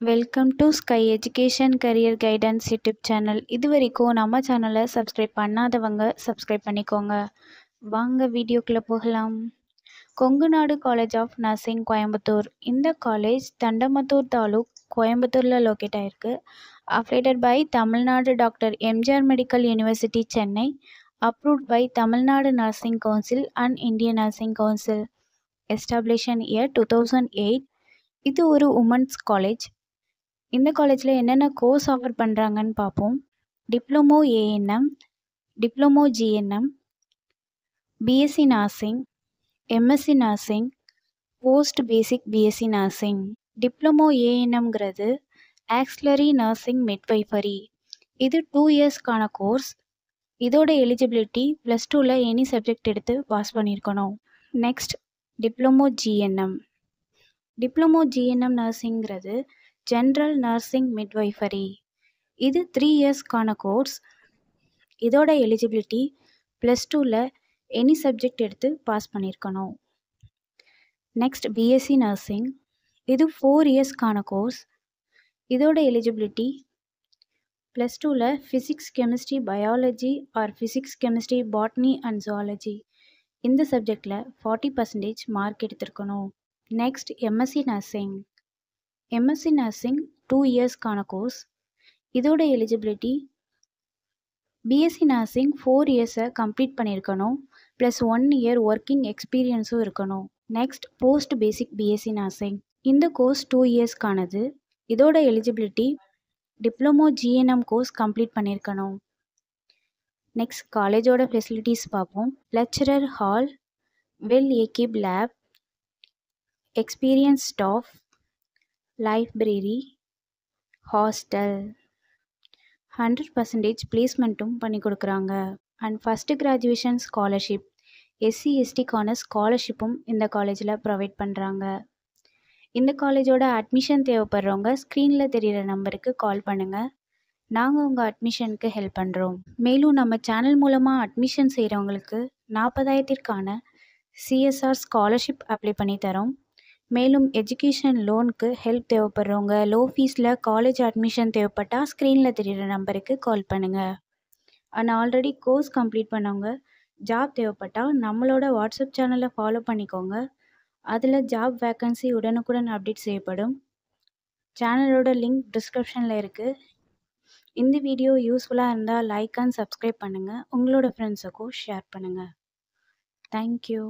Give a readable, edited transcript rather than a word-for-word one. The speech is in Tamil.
Welcome to sky education career guidance YouTube channel. இது வரைக்கும் நம்ம சேனலை சப்ஸ்கிரைப் பண்ணாதவங்க சப்ஸ்கிரைப் பண்ணிக்கோங்க. வாங்க வீடியோக்குள்ளே போகலாம். Kongunadu college of nursing Coimbatore. இந்த காலேஜ் தண்டமத்தூர் தாலுக் கோயம்புத்தூரில் லொக்கேட் ஆகிருக்கு. Affiliated by Tamil Nadu doctor MGR medical university Chennai. Approved by Tamil Nadu nursing council and Indian nursing council. Establishment year 2008. இது ஒரு உமன்ஸ் காலேஜ். இந்த காலேஜில் என்னென்ன கோர்ஸ் ஆஃபர் பண்ணுறாங்கன்னு பார்ப்போம். Diploma ANM, diploma GNM, BSc nursing, MSc nursing, post basic BSc nursing. Diploma ஏஎன்எம்ங்கிறது ஆக்ஸிலரி நர்சிங் மிட்வைஃபரி. இது 2 இயர்ஸ்க்கான கோர்ஸ். இதோட எலிஜிபிலிட்டி +2ல் எனி சப்ஜெக்ட் எடுத்து பாஸ் பண்ணியிருக்கணும். Next diploma GNM. Diploma GNM நர்சிங்கிறது ஜென்ரல் நர்சிங் மிட்வைஃபரி. இது 3 இயர்ஸ்க்கான கோர்ஸ். இதோட எலிஜிபிலிட்டி +2ல் எனி சப்ஜெக்ட் எடுத்து பாஸ் பண்ணியிருக்கணும். Next BSc nursing. இது 4 இயர்ஸ்க்கான கோர்ஸ். இதோட எலிஜிபிலிட்டி +2ல் physics chemistry biology or physics chemistry botany and zoology இந்த சப்ஜெக்டில் 40% மார்க் எடுத்திருக்கணும். Next MSc nursing. MSc nursing 2 இயர்ஸ்க்கான கோர்ஸ். இதோட எலிஜிபிலிட்டி பிஎஸ்சி நர்சிங் 4 இயர்ஸை கம்ப்ளீட் பண்ணியிருக்கணும், +1 இயர் ஒர்க்கிங் எக்ஸ்பீரியன்ஸும் இருக்கணும். Next post basic BSc nursing. இந்த கோர்ஸ் 2 இயர்ஸ்க்கானது. இதோட eligibility diploma GNM course complete பண்ணியிருக்கணும். நெக்ஸ்ட் காலேஜோட ஃபெசிலிட்டிஸ் பார்ப்போம். Lecturer hall, well equipped lab, experience staff, library, hostel, 100% பிளேஸ்மெண்ட்டும் பண்ணி கொடுக்குறாங்க. And first graduation scholarship, SC எஸ்டிக்கான ஸ்காலர்ஷிப்பும் இந்த காலேஜில் ப்ரொவைட் பண்ணுறாங்க. இந்த காலேஜோட அட்மிஷன் தேவைப்படுறவங்க ஸ்க்ரீனில் தெரிகிற நம்பருக்கு கால் பண்ணுங்கள். நாங்கள் உங்கள் அட்மிஷனுக்கு ஹெல்ப் பண்ணுறோம். மேலும் நம்ம சேனல் மூலமாக அட்மிஷன் செய்கிறவங்களுக்கு 40,000க்கான சிஎஸ்ஆர் ஸ்காலர்ஷிப் அப்ளை பண்ணி தரோம். மேலும் எஜுகேஷன் லோனுக்கு ஹெல்ப் தேவைப்படுறவங்க, லோ ஃபீஸில் காலேஜ் அட்மிஷன் தேவைப்பட்டால் ஸ்க்ரீனில் தெரிகிற நம்பருக்கு கால் பண்ணுங்கள். அண்ட் ஆல்ரெடி கோர்ஸ் கம்ப்ளீட் பண்ணவங்க ஜாப் தேவைப்பட்டால் நம்மளோட வாட்ஸ்அப் சேனலை ஃபாலோ பண்ணிக்கோங்க. அதில் ஜாப் வேக்கன்சி உடனுக்குடன் அப்டேட் செய்யப்படும். சேனலோட லிங்க் டிஸ்கிரிப்ஷனில் இருக்குது. இந்த வீடியோ யூஸ்ஃபுல்லாக இருந்தால் லைக் அண்ட் சப்ஸ்கிரைப் பண்ணுங்கள். உங்களோட ஃப்ரெண்ட்ஸுக்கும் ஷேர் பண்ணுங்கள். தேங்க்யூ.